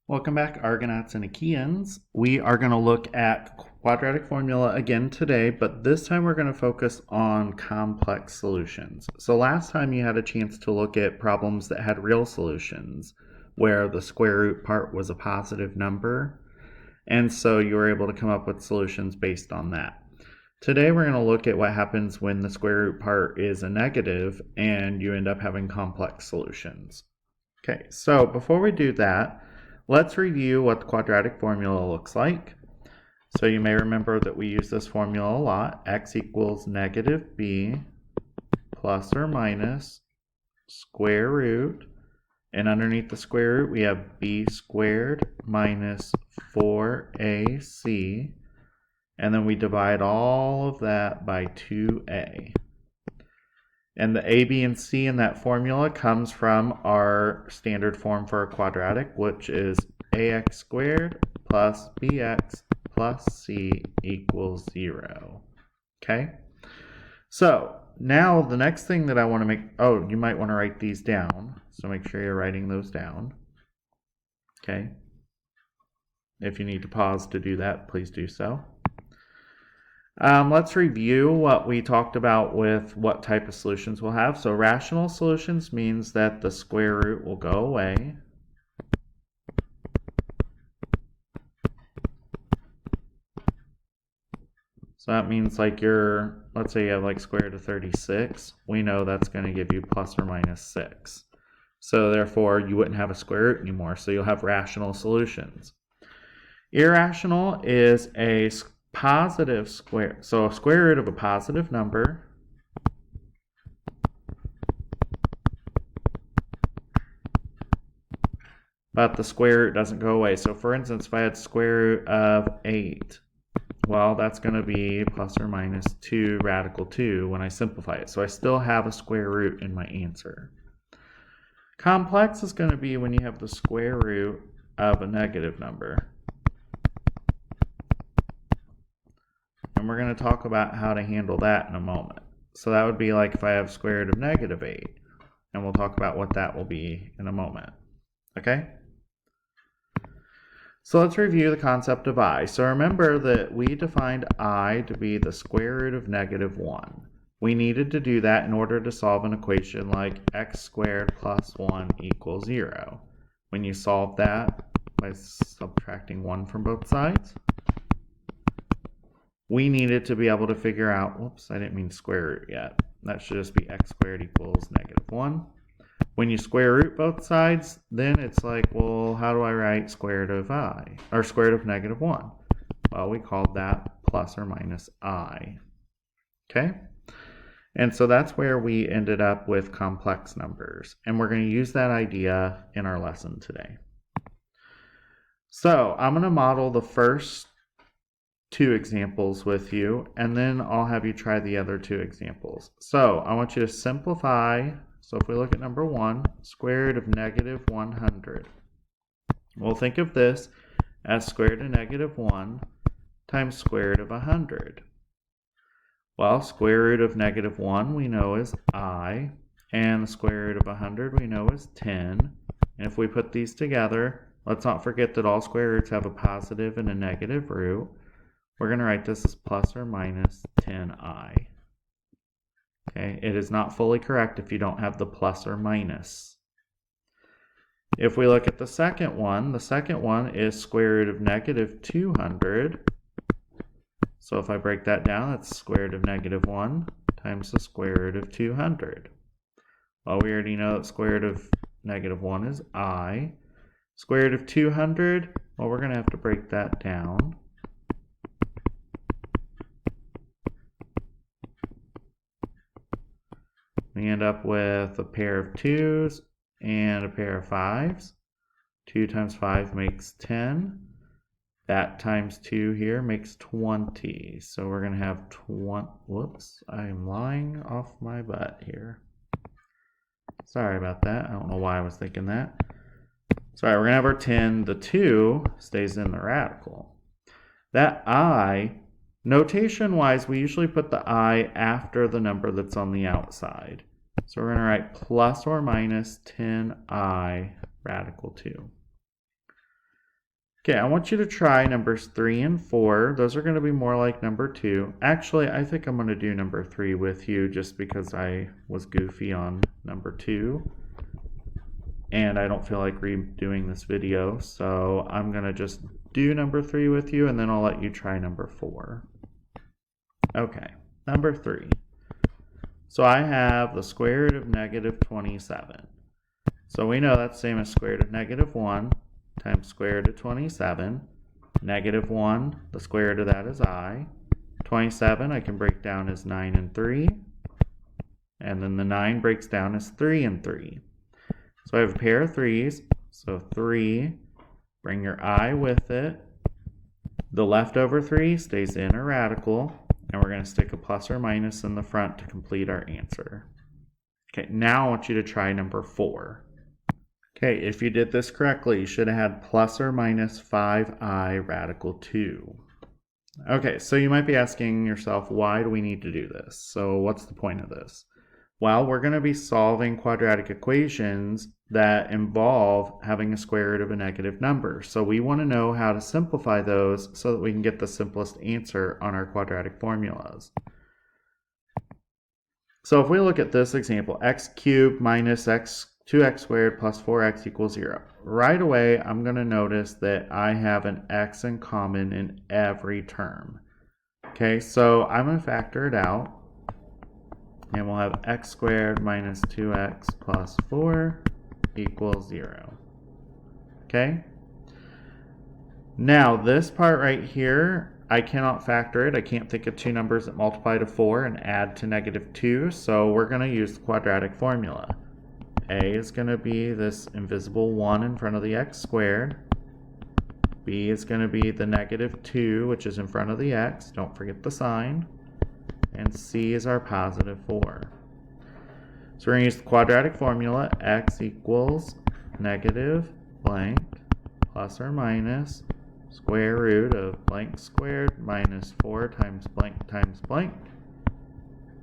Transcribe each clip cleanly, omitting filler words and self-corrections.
Welcome back, Argonauts and Achaeans. We are going to look at quadratic formula again today, but this time we're going to focus on complex solutions. So last time you had a chance to look at problems that had real solutions, where the square root part was a positive number, and so you were able to come up with solutions based on that. Today we're going to look at what happens when the square root part is a negative and you end up having complex solutions. Okay, so before we do that, let's review what the quadratic formula looks like. So you may remember that we use this formula a lot. X equals negative b plus or minus square root. And underneath the square root, we have b squared minus 4ac. And then we divide all of that by 2a. And the a, b, and c in that formula comes from our standard form for a quadratic, which is ax squared plus bx plus c equals 0. Okay? So now the next thing that I want to make, you might want to write these down. So make sure you're writing those down. Okay? If you need to pause to do that, please do so. Let's review what we talked about with what type of solutions we'll have. So rational solutions means that the square root will go away. So that means like let's say you have like square root of 36. We know that's going to give you plus or minus 6. So therefore you wouldn't have a square root anymore. So you'll have rational solutions. Irrational is a positive square, so a square root of a positive number but the square root doesn't go away. So for instance, if I had square root of 8, well, that's going to be plus or minus 2 radical 2 when I simplify it. So I still have a square root in my answer. Complex is going to be when you have the square root of a negative number. And we're going to talk about how to handle that in a moment. So that would be like if I have square root of negative 8. And we'll talk about what that will be in a moment. Okay? So let's review the concept of I. So remember that we defined I to be the square root of negative 1. We needed to do that in order to solve an equation like x squared plus 1 equals 0. When you solve that by subtracting 1 from both sides, we needed to be able to figure out, whoops, I didn't mean square root yet. That should just be x squared equals negative 1. When you square root both sides, then it's like, well, how do I write square root of I, or square root of negative 1? Well, we called that plus or minus I. Okay? And so that's where we ended up with complex numbers. And we're going to use that idea in our lesson today. So I'm going to model the first 2 examples with you, and then I'll have you try the other 2 examples. So I want you to simplify. So if we look at number 1, square root of negative 100. We'll think of this as square root of negative 1 times square root of 100. Well, square root of negative 1 we know is I, and the square root of 100 we know is 10. And if we put these together, let's not forget that all square roots have a positive and a negative root. We're going to write this as plus or minus 10i. Okay, it is not fully correct if you don't have the plus or minus. If we look at the second one is square root of negative 200. So if I break that down, that's square root of negative 1 times the square root of 200. Well, we already know that square root of negative 1 is I. Square root of 200, well, we're going to have to break that down. We end up with a pair of 2's and a pair of 5's. 2 times 5 makes 10. That times 2 here makes 20. So we're going to have 20. Whoops, I'm lying off my butt here. Sorry about that. I don't know why I was thinking that. Sorry, we're going to have our 10. The 2 stays in the radical. That I, notation-wise, we usually put the I after the number that's on the outside. So we're going to write plus or minus 10i radical 2. Okay, I want you to try numbers 3 and 4. Those are going to be more like number 2. Actually, I think I'm going to do number 3 with you just because I was goofy on number 2. And I don't feel like redoing this video, so I'm going to just do number 3 with you, and then I'll let you try number 4. Okay, number 3. So I have the square root of negative 27. So we know that's the same as square root of negative 1 times square root of 27. Negative 1, the square root of that is I. 27 I can break down as 9 and 3. And then the 9 breaks down as 3 and 3. So I have a pair of 3's. So 3, bring your I with it. The leftover 3 stays in a radical. And we're going to stick a plus or minus in the front to complete our answer. Okay, now I want you to try number 4. Okay, if you did this correctly, you should have had plus or minus 5i radical 2. Okay, so you might be asking yourself, why do we need to do this? So what's the point of this? Well, we're going to be solving quadratic equations that involve having a square root of a negative number. So we want to know how to simplify those so that we can get the simplest answer on our quadratic formulas. So if we look at this example, x cubed minus 2x squared plus 4x equals 0. Right away, I'm going to notice that I have an x in common in every term. Okay, so I'm going to factor it out. And we'll have x squared minus 2x plus 4 equals 0. Okay? Now, this part right here, I cannot factor it. I can't think of two numbers that multiply to 4 and add to negative 2, so we're going to use the quadratic formula. A is going to be this invisible 1 in front of the x squared. B is going to be the negative 2, which is in front of the x. Don't forget the sign. And C is our positive 4. So we're going to use the quadratic formula. X equals negative blank plus or minus square root of blank squared minus 4 times blank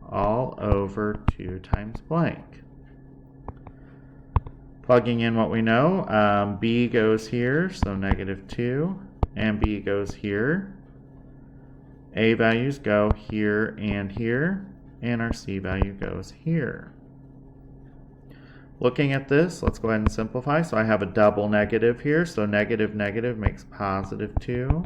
all over 2 times blank. Plugging in what we know, B goes here, so negative 2, and B goes here. A values go here, and our C value goes here. Looking at this, let's go ahead and simplify. So I have a double negative here, so negative makes positive 2.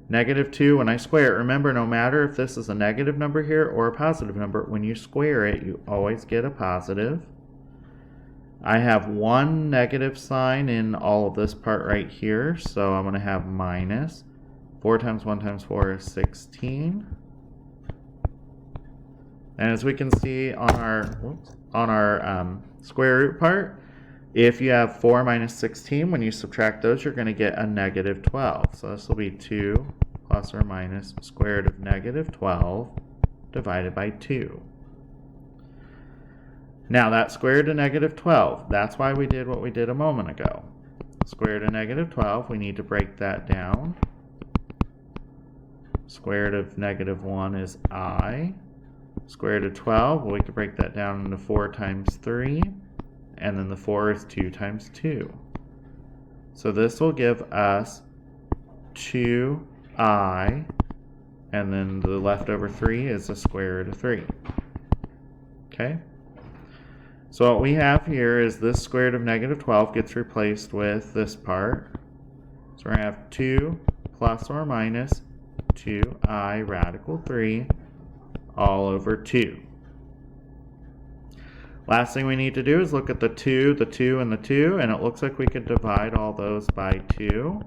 Negative 2, when I square it, remember, no matter if this is a negative number here or a positive number, when you square it, you always get a positive. I have one negative sign in all of this part right here, so I'm going to have minus. 4 times 1 times 4 is 16. And as we can see on our square root part, if you have 4 minus 16, when you subtract those, you're going to get a negative 12. So this will be 2 plus or minus square root of negative 12 divided by 2. Now that square root of negative 12, that's why we did what we did a moment ago. Square root of negative 12, we need to break that down. Square root of negative 1 is I. Square root of 12, well, we could break that down into 4 times 3. And then the 4 is 2 times 2. So this will give us 2i. And then the leftover 3 is the square root of 3. Okay? So what we have here is this square root of negative 12 gets replaced with this part. So we're going to have 2 plus or minus 2i radical 3 all over 2. Last thing we need to do is look at the 2, and the 2, and it looks like we could divide all those by 2.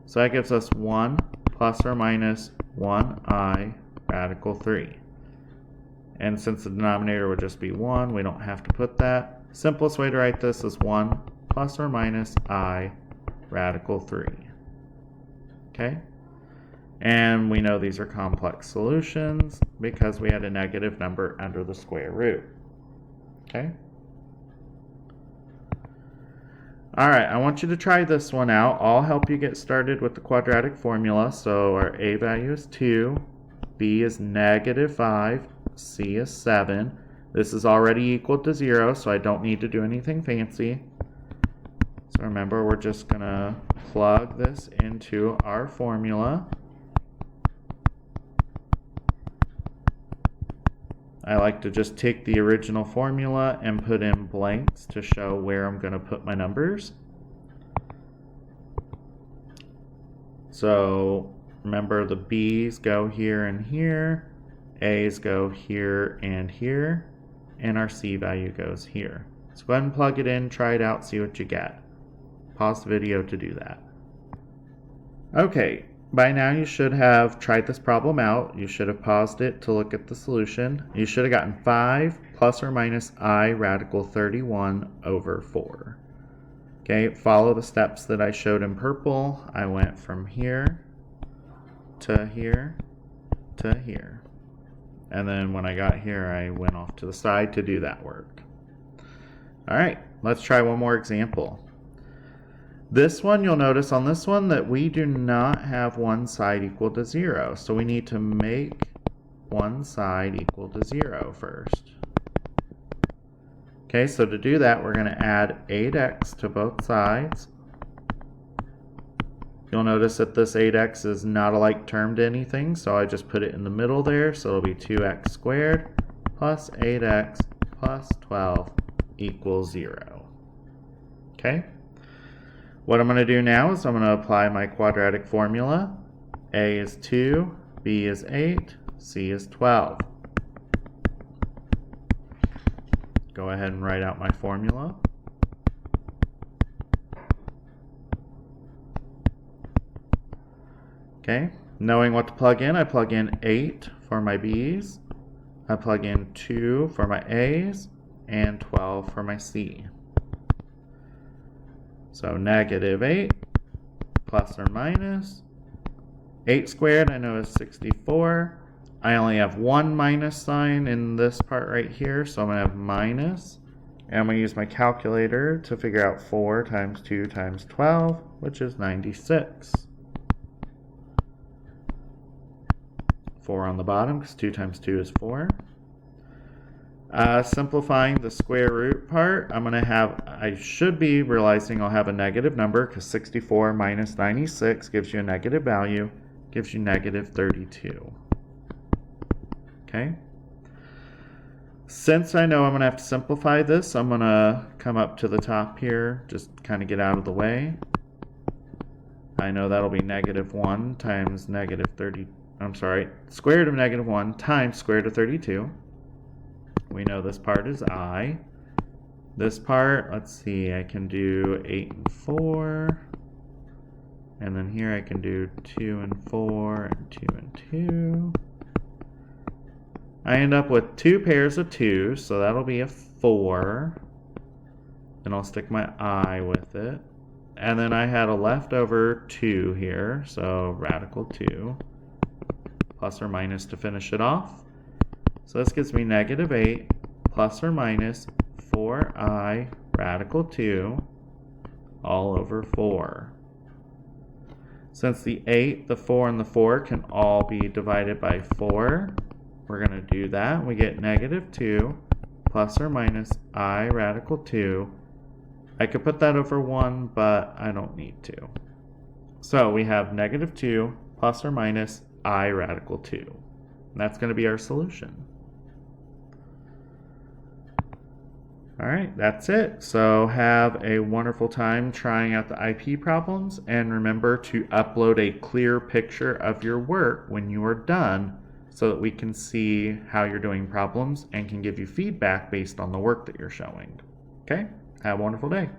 So that gives us 1 plus or minus 1i radical 3. And since the denominator would just be 1, we don't have to put that. Simplest way to write this is 1 plus or minus I radical 3. Okay? And we know these are complex solutions because we had a negative number under the square root. Okay? Alright, I want you to try this one out. I'll help you get started with the quadratic formula. So our A value is 2, B is negative 5, C is 7. This is already equal to 0, so I don't need to do anything fancy. So remember, we're just going to plug this into our formula. I like to just take the original formula and put in blanks to show where I'm going to put my numbers. So remember, the B's go here and here, A's go here, and our C value goes here. So go ahead and plug it in, try it out, see what you get. Pause the video to do that. Okay, by now you should have tried this problem out. You should have paused it to look at the solution. You should have gotten 5 plus or minus I radical 31 over 4. Okay, follow the steps that I showed in purple. I went from here to here to here. And then when I got here, I went off to the side to do that work. All right, let's try one more example. This one, you'll notice on this one that we do not have one side equal to 0. So we need to make one side equal to 0 first. Okay, so to do that, we're going to add 8x to both sides. You'll notice that this 8x is not a like term to anything, so I just put it in the middle there. So it'll be 2x squared plus 8x plus 12 equals 0. Okay? What I'm going to do now is I'm going to apply my quadratic formula. A is 2, B is 8, C is 12. Go ahead and write out my formula. Okay, knowing what to plug in, I plug in 8 for my B's, I plug in 2 for my A's, and 12 for my C. So negative 8 plus or minus 8 squared, I know is 64. I only have one minus sign in this part right here, so I'm going to have minus. And I'm going to use my calculator to figure out 4 times 2 times 12, which is 96. 4 on the bottom, because 2 times 2 is 4. Simplifying the square root part, I should be realizing I'll have a negative number, because 64 minus 96 gives you a negative value, gives you negative 32. Okay? Since I know I'm going to have to simplify this, I'm going to come up to the top here, just kind of get out of the way. I know that'll be negative 1 times negative 30, square root of negative 1 times square root of 32. We know this part is I. This part, let's see, I can do 8 and 4. And then here I can do 2 and 4 and 2 and 2. I end up with 2 pairs of 2s, so that'll be a 4. Then I'll stick my I with it. And then I had a leftover 2 here, so radical 2. Plus or minus to finish it off. So this gives me negative 8 plus or minus 4i radical 2 all over 4. Since the 8, the 4, and the 4 can all be divided by 4, we're going to do that. We get negative 2 plus or minus I radical 2. I could put that over 1, but I don't need to. So we have negative 2 plus or minus I radical 2. And that's going to be our solution. All right, that's it. So have a wonderful time trying out the IP problems, and remember to upload a clear picture of your work when you are done so that we can see how you're doing problems and can give you feedback based on the work that you're showing. Okay, have a wonderful day.